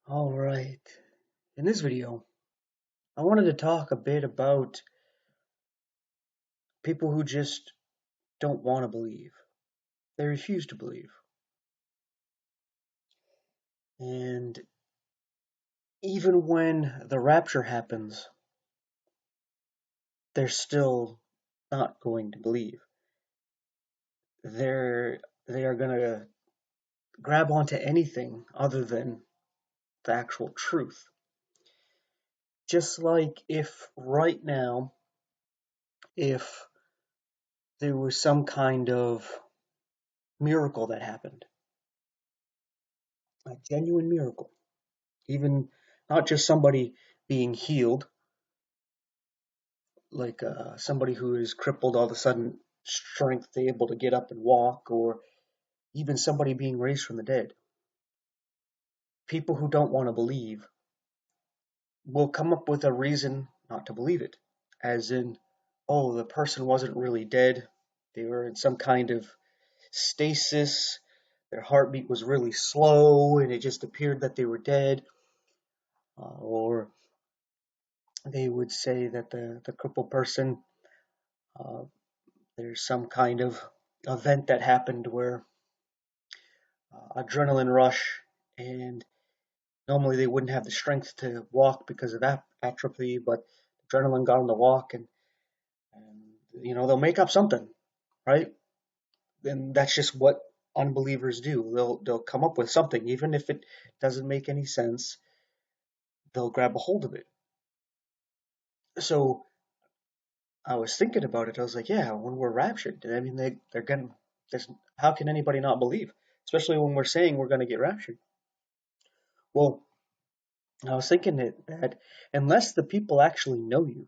All right. In this video, I wanted to talk a bit about people who just don't want to believe. They refuse to believe. And even when the rapture happens, they're still not going to believe. They are going to grab onto anything other than the actual truth. Just like if right now, if there was some kind of miracle that happened, a genuine miracle, even not just somebody being healed, like somebody who is crippled all of a sudden strength able to get up and walk, or even somebody being raised from the dead. People who don't want to believe will come up with a reason not to believe it, as in, oh, the person wasn't really dead, they were in some kind of stasis, their heartbeat was really slow and it just appeared that they were dead. Or they would say that the crippled person, uh, there's some kind of event that happened where adrenaline rush, and normally they wouldn't have the strength to walk because of that atrophy, but adrenaline got them to walk, and they'll make up something, right? And that's just what unbelievers do. They'll come up with something, even if it doesn't make any sense. They'll grab a hold of it. So I was thinking about it. I was like, yeah, when we're raptured, I mean, they're gonna. There's, how can anybody not believe? Especially when we're saying we're going to get raptured. Well, I was thinking that unless the people actually know you,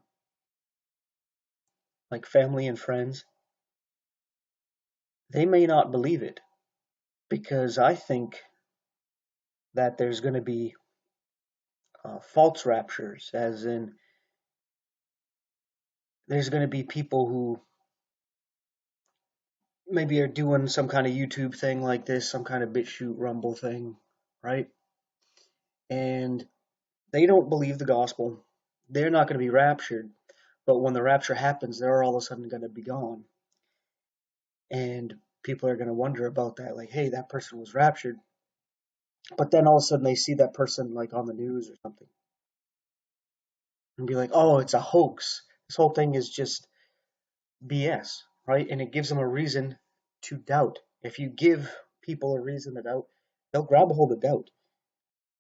like family and friends, they may not believe it, because I think that there's going to be false raptures, as in there's going to be people who maybe are doing some kind of YouTube thing like this, some kind of BitChute Rumble thing, right? And they don't believe the gospel. They're not going to be raptured, but when the rapture happens, they're all of a sudden going to be gone. And people are going to wonder about that, like, hey, that person was raptured. But then all of a sudden they see that person like on the news or something and be like, oh, it's a hoax. This whole thing is just BS, right? And it gives them a reason to doubt. If you give people a reason to doubt, they'll grab a hold of doubt,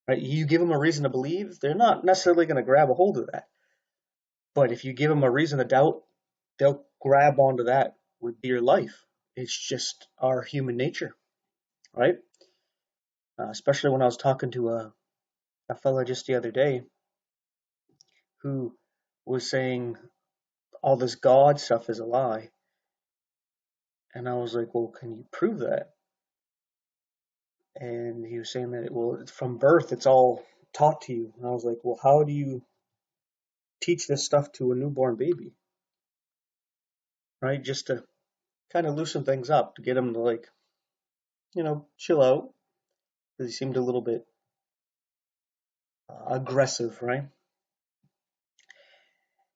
right? You give them a reason to believe, they're not necessarily going to grab a hold of that. But if you give them a reason to doubt, they'll grab onto that with dear life. It's just our human nature, right? Especially when I was talking to a fella just the other day who was saying all this God stuff is a lie. And I was like, well, can you prove that? And he was saying that, well, from birth, it's all taught to you. And I was like, well, how do you teach this stuff to a newborn baby? Right? Just to kind of loosen things up, to get him to, like, chill out. Because he seemed a little bit aggressive, right?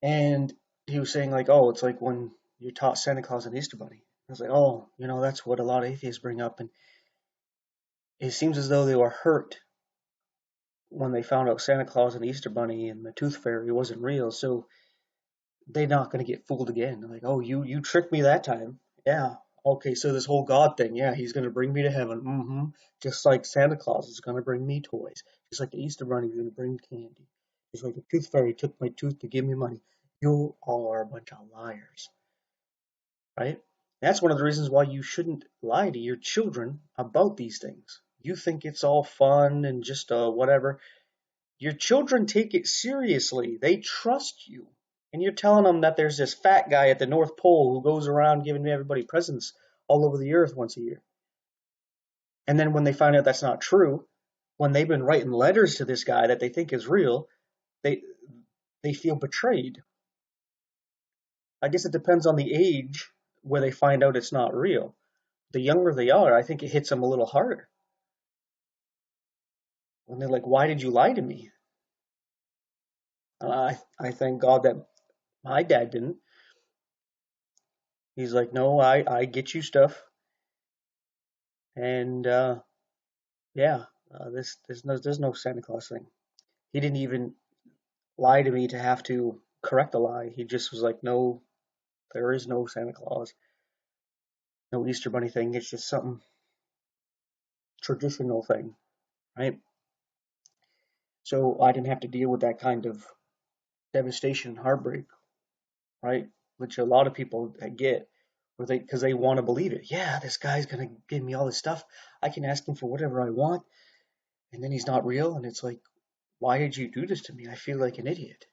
And he was saying, like, oh, it's like when you're taught Santa Claus and Easter Bunny. I was like, oh, that's what a lot of atheists bring up. And it seems as though they were hurt when they found out Santa Claus and Easter Bunny and the Tooth Fairy wasn't real. So they're not going to get fooled again. They're like, oh, you tricked me that time. Yeah. Okay, so this whole God thing, yeah, he's going to bring me to heaven. Just like Santa Claus is going to bring me toys. Just like the Easter Bunny is going to bring candy. Just like the Tooth Fairy took my tooth to give me money. You all are a bunch of liars, right? That's one of the reasons why you shouldn't lie to your children about these things. You think it's all fun and just whatever. Your children take it seriously. They trust you. And you're telling them that there's this fat guy at the North Pole who goes around giving everybody presents all over the earth once a year. And then when they find out that's not true, when they've been writing letters to this guy that they think is real, they they feel betrayed. I guess it depends on the age where they find out it's not real. The younger they are, I think it hits them a little harder. And they're like, why did you lie to me? And I thank God that my dad didn't. He's like, no, I get you stuff. And yeah, there's no Santa Claus thing. He didn't even lie to me to have to correct the lie. He just was like, no, there is no Santa Claus, no Easter Bunny thing. It's just something traditional thing, right? So I didn't have to deal with that kind of devastation and heartbreak, right? Which a lot of people get, where because they want to believe it. Yeah, this guy's gonna give me all this stuff. I can ask him for whatever I want, and then he's not real, and it's like, why did you do this to me? I feel like an idiot.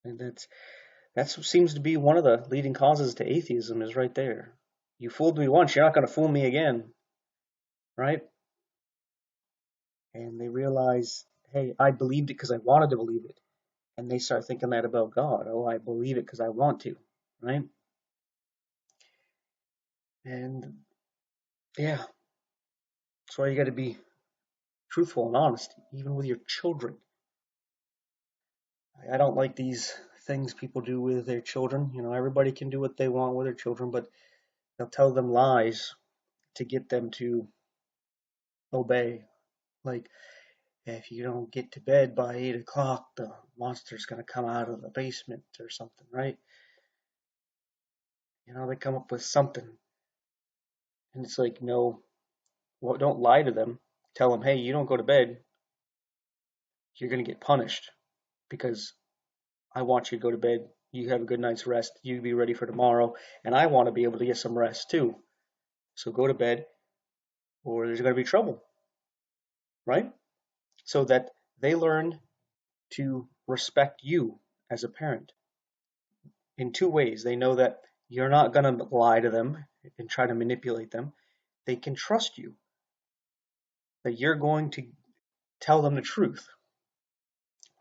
And that seems to be one of the leading causes to atheism is right there. You fooled me once, you're not going to fool me again, right? And they realize, hey, I believed it because I wanted to believe it. And they start thinking that about God. Oh, I believe it because I want to, right? And yeah, that's why you got to be truthful and honest, even with your children. I don't like these things people do with their children. You know, everybody can do what they want with their children, but they'll tell them lies to get them to obey. Like, if you don't get to bed by 8 o'clock, the monster's going to come out of the basement or something, right? You know, they come up with something. And it's like, no, well, don't lie to them. Tell them, hey, you don't go to bed, you're going to get punished because I want you to go to bed. You have a good night's rest. You be ready for tomorrow. And I want to be able to get some rest too. So go to bed or there's going to be trouble, right? So that they learn to respect you as a parent in two ways. They know that you're not going to lie to them and try to manipulate them. They can trust you, that you're going to tell them the truth,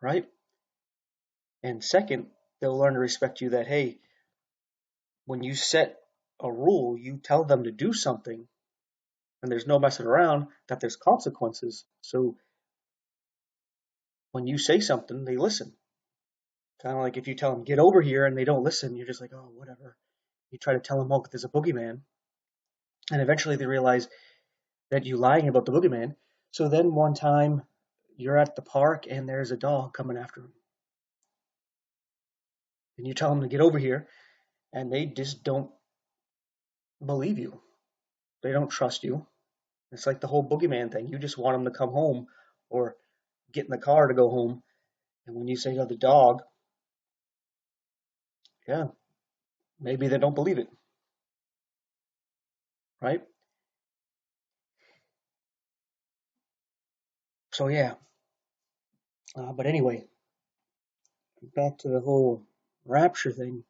right? And second, they'll learn to respect you that, hey, when you set a rule, you tell them to do something, and there's no messing around, that there's consequences. So when you say something, they listen. Kind of like if you tell them, get over here, and they don't listen, you're just like, oh, whatever. You try to tell them, oh, there's a boogeyman. And eventually they realize that you lying about the boogeyman. So then one time you're at the park and there's a dog coming after him. And you tell them to get over here, and they just don't believe you. They don't trust you. It's like the whole boogeyman thing. You just want them to come home or get in the car to go home. And when you say to the dog, yeah, maybe they don't believe it, right? So yeah. But anyway, back to the whole rapture thing.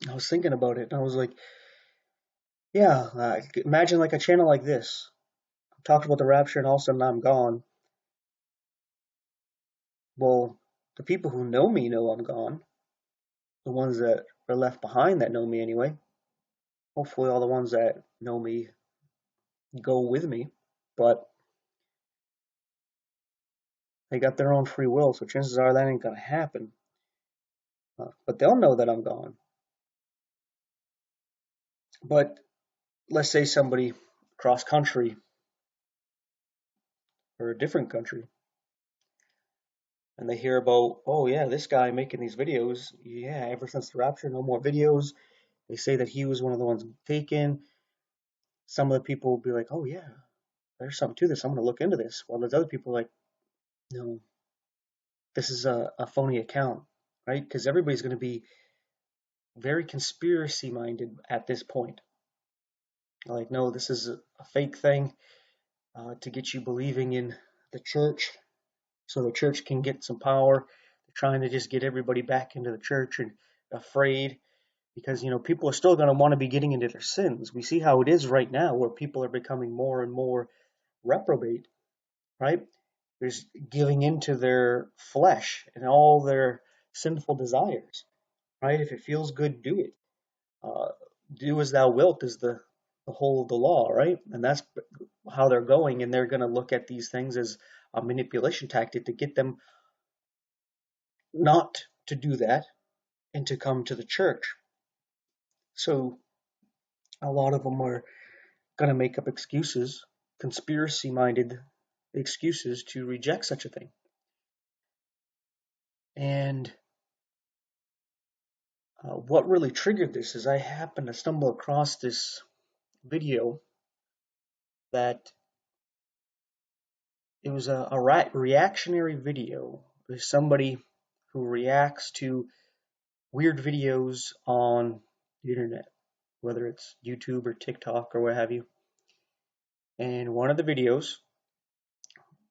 I was thinking about it, and I was like, yeah, imagine like a channel like this. I talked about the rapture, and all of a sudden I'm gone. Well, the people who know me know I'm gone. The ones that are left behind that know me anyway. Hopefully, all the ones that know me go with me, but they got their own free will, so chances are that ain't gonna happen. But they'll know that I'm gone. But let's say somebody cross country or a different country, and they hear about, oh yeah, this guy making these videos, yeah, ever since the rapture, no more videos. They say that he was one of the ones taken. Some of the people will be like, oh yeah, there's something to this. I'm gonna look into this. While there's other people like, no, this is a phony account, right? Because everybody's gonna be very conspiracy minded at this point. Like, no, this is a fake thing to get you believing in the church so the church can get some power. They're trying to just get everybody back into the church and afraid because, you know, people are still going to want to be getting into their sins. We see how it is right now where people are becoming more and more reprobate, right? There's giving into their flesh and all their sinful desires, right? If it feels good, do it. Uh, do as thou wilt is the whole of the law, right? And that's how they're going, and they're going to look at these things as a manipulation tactic to get them not to do that and to come to the church. So a lot of them are going to make up excuses, conspiracy minded excuses to reject such a thing. And what really triggered this is I happened to stumble across this video that it was a reactionary video. There's somebody who reacts to weird videos on the internet, whether it's YouTube or TikTok or what have you. And one of the videos,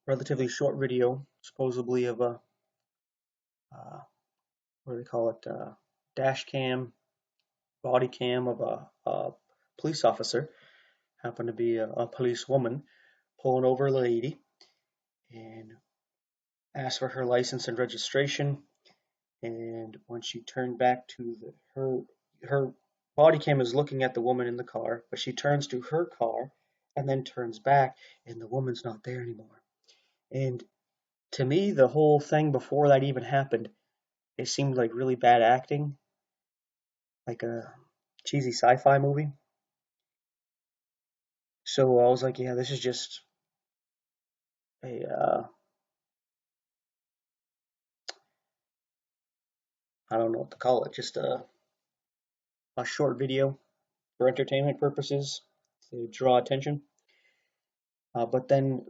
relatively short video, supposedly of a, what do they call it, dash cam, body cam of a police officer, happened to be a police woman, pulling over a lady and asked for her license and registration. And when she turned back to her body cam is looking at the woman in the car, but she turns to her car and then turns back, and the woman's not there anymore. And to me, the whole thing before that even happened, it seemed like really bad acting, like a cheesy sci-fi movie. So I was like, yeah, this is just a I don't know what to call it, just a short video for entertainment purposes to draw attention. But then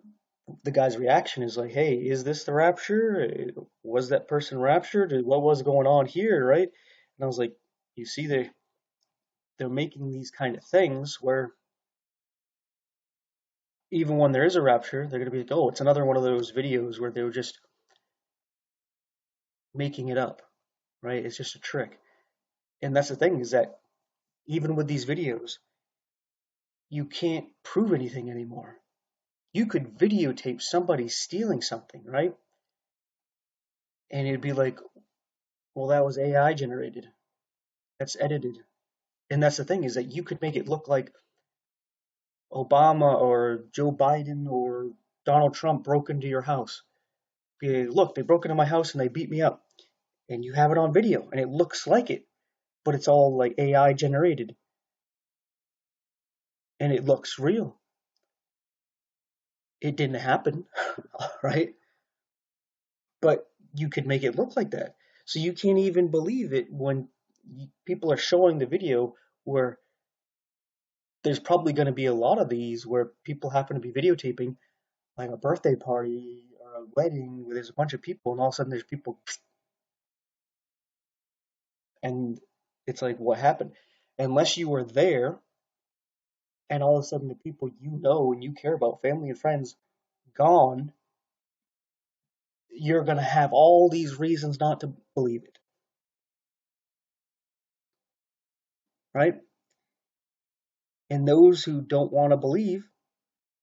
the guy's reaction is like, hey, is this the rapture? Was that person raptured? What was going on here, right? And I was like, you see, they're making these kind of things where even when there is a rapture, they're going to be like, oh, it's another one of those videos where they were just making it up, right? It's just a trick. And that's the thing is that even with these videos, you can't prove anything anymore. You could videotape somebody stealing something, right? And it'd be like, well, that was AI generated. That's edited. And that's the thing is that you could make it look like Obama or Joe Biden or Donald Trump broke into your house. Look, they broke into my house and they beat me up. And you have it on video and it looks like it, but it's all like AI generated. And it looks real. It didn't happen, right? But you could make it look like that. So you can't even believe it when people are showing the video where there's probably going to be a lot of these where people happen to be videotaping like a birthday party or a wedding where there's a bunch of people and all of a sudden there's people and it's like what happened? Unless you were there and all of a sudden the people you know and you care about, family and friends, gone, you're going to have all these reasons not to believe it, right? And those who don't want to believe,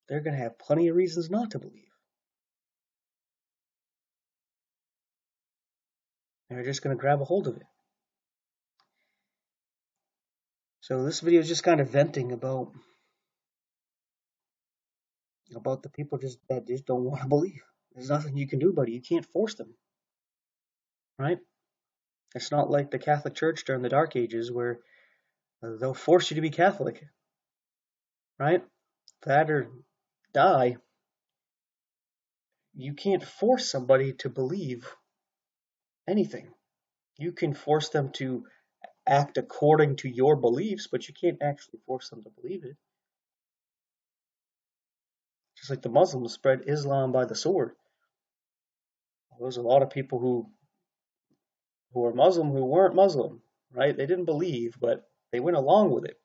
they're going to have plenty of reasons not to believe. And they're just going to grab a hold of it. So this video is just kind of venting about the people that just don't want to believe. There's nothing you can do about it. You can't force them, right? It's not like the Catholic Church during the Dark Ages where they'll force you to be Catholic, right? That or die. You can't force somebody to believe anything. You can force them to act according to your beliefs, but you can't actually force them to believe it. Just like the Muslims spread Islam by the sword. There's a lot of people who are Muslim who weren't Muslim, right? They didn't believe, but they went along with it.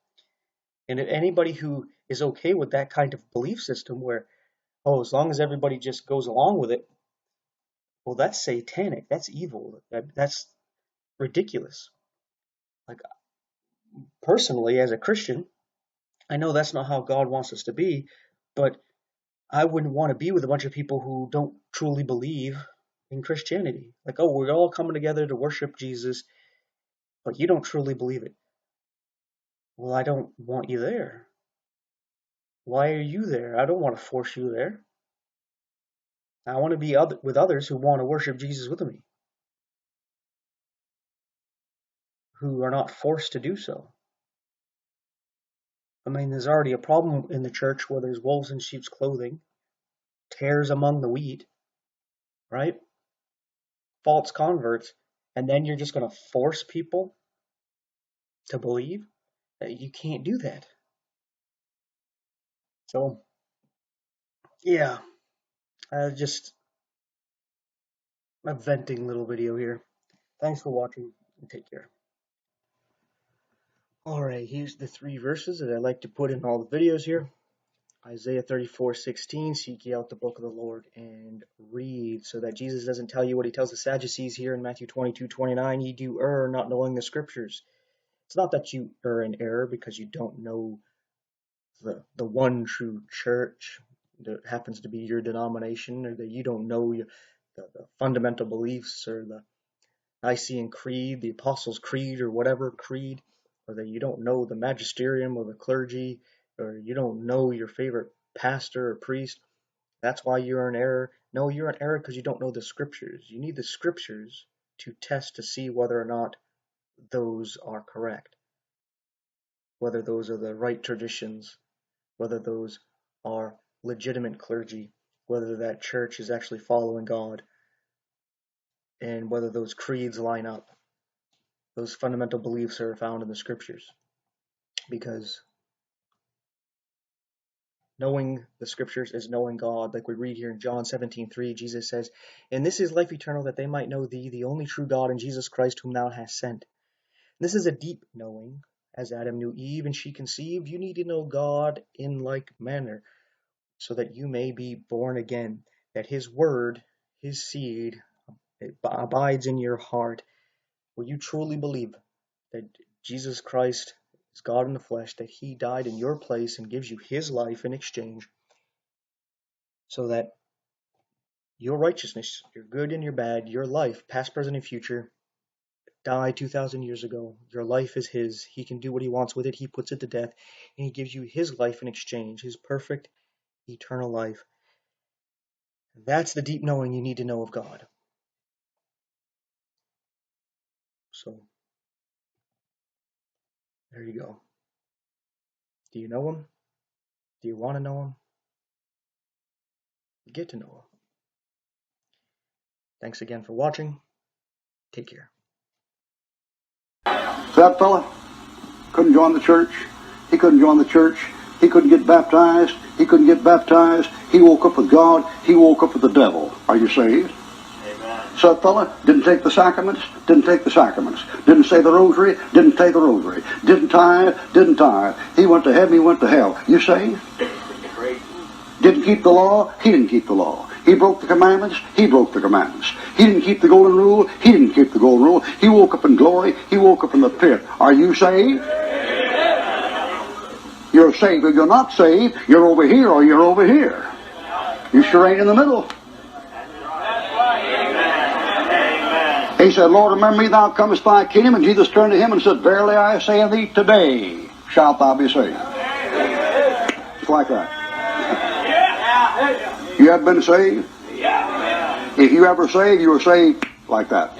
And anybody who is okay with that kind of belief system where, oh, as long as everybody just goes along with it, well, that's satanic. That's evil. That's ridiculous. Like, personally, as a Christian, I know that's not how God wants us to be, but I wouldn't want to be with a bunch of people who don't truly believe in Christianity. Like, oh, we're all coming together to worship Jesus, but you don't truly believe it. Well, I don't want you there. Why are you there? I don't want to force you there. I want to be with others who want to worship Jesus with me, who are not forced to do so. I mean, there's already a problem in the church where there's wolves in sheep's clothing, tares among the wheat, right? False converts. And then you're just going to force people to believe that you can't do that. So, yeah, just a venting little video here. Thanks for watching and take care. Alright, here's the 3 verses that I like to put in all the videos here. Isaiah 34:16, seek ye out the book of the Lord and read, so that Jesus doesn't tell you what he tells the Sadducees here in Matthew 22:29, ye do err, not knowing the scriptures. It's not that you err in error because you don't know the one true church that happens to be your denomination, or that you don't know the fundamental beliefs, or the Nicene Creed, the Apostles' Creed, or whatever creed, or that you don't know the magisterium or the clergy, or you don't know your favorite pastor or priest. That's why you're in error. No, you're in error because you don't know the scriptures. You need the scriptures to test to see whether or not those are correct, whether those are the right traditions, whether those are legitimate clergy, whether that church is actually following God, and whether those creeds line up. Those fundamental beliefs are found in the scriptures. Because knowing the scriptures is knowing God. Like we read here in John 17:3, Jesus says, and this is life eternal, that they might know thee, the only true God, and Jesus Christ, whom thou hast sent. This is a deep knowing. As Adam knew Eve and she conceived, you need to know God in like manner, so that you may be born again, that his word, his seed, it abides in your heart. Will you truly believe that Jesus Christ is God in the flesh, that he died in your place and gives you his life in exchange, so that your righteousness, your good and your bad, your life, past, present, and future, died 2,000 years ago. Your life is his. He can do what he wants with it. He puts it to death, and he gives you his life in exchange, his perfect, eternal life. That's the deep knowing you need to know of God. So, there you go. Do you know him? Do you want to know him? Get to know him. Thanks again for watching. Take care. So that fella couldn't join the church. He couldn't join the church. He couldn't get baptized. He couldn't get baptized. He woke up with God. He woke up with the devil. Are you saved? Amen. So that fella didn't take the sacraments. Didn't take the sacraments. Didn't say the rosary. Didn't say the rosary. Didn't tithe. Didn't tithe. He went to heaven. He went to hell. You saved? Didn't keep the law. He didn't keep the law. He broke the commandments. He broke the commandments. He didn't keep the golden rule. He didn't keep the golden rule. He woke up in glory. He woke up in the pit. Are you saved? You're saved. If you're not saved, you're over here or you're over here. You sure ain't in the middle. He said, Lord, remember me, thou comest thy kingdom. And Jesus turned to him and said, verily I say unto thee, today shalt thou be saved. Just like that. You have been saved? If you ever saved, you were saved like that.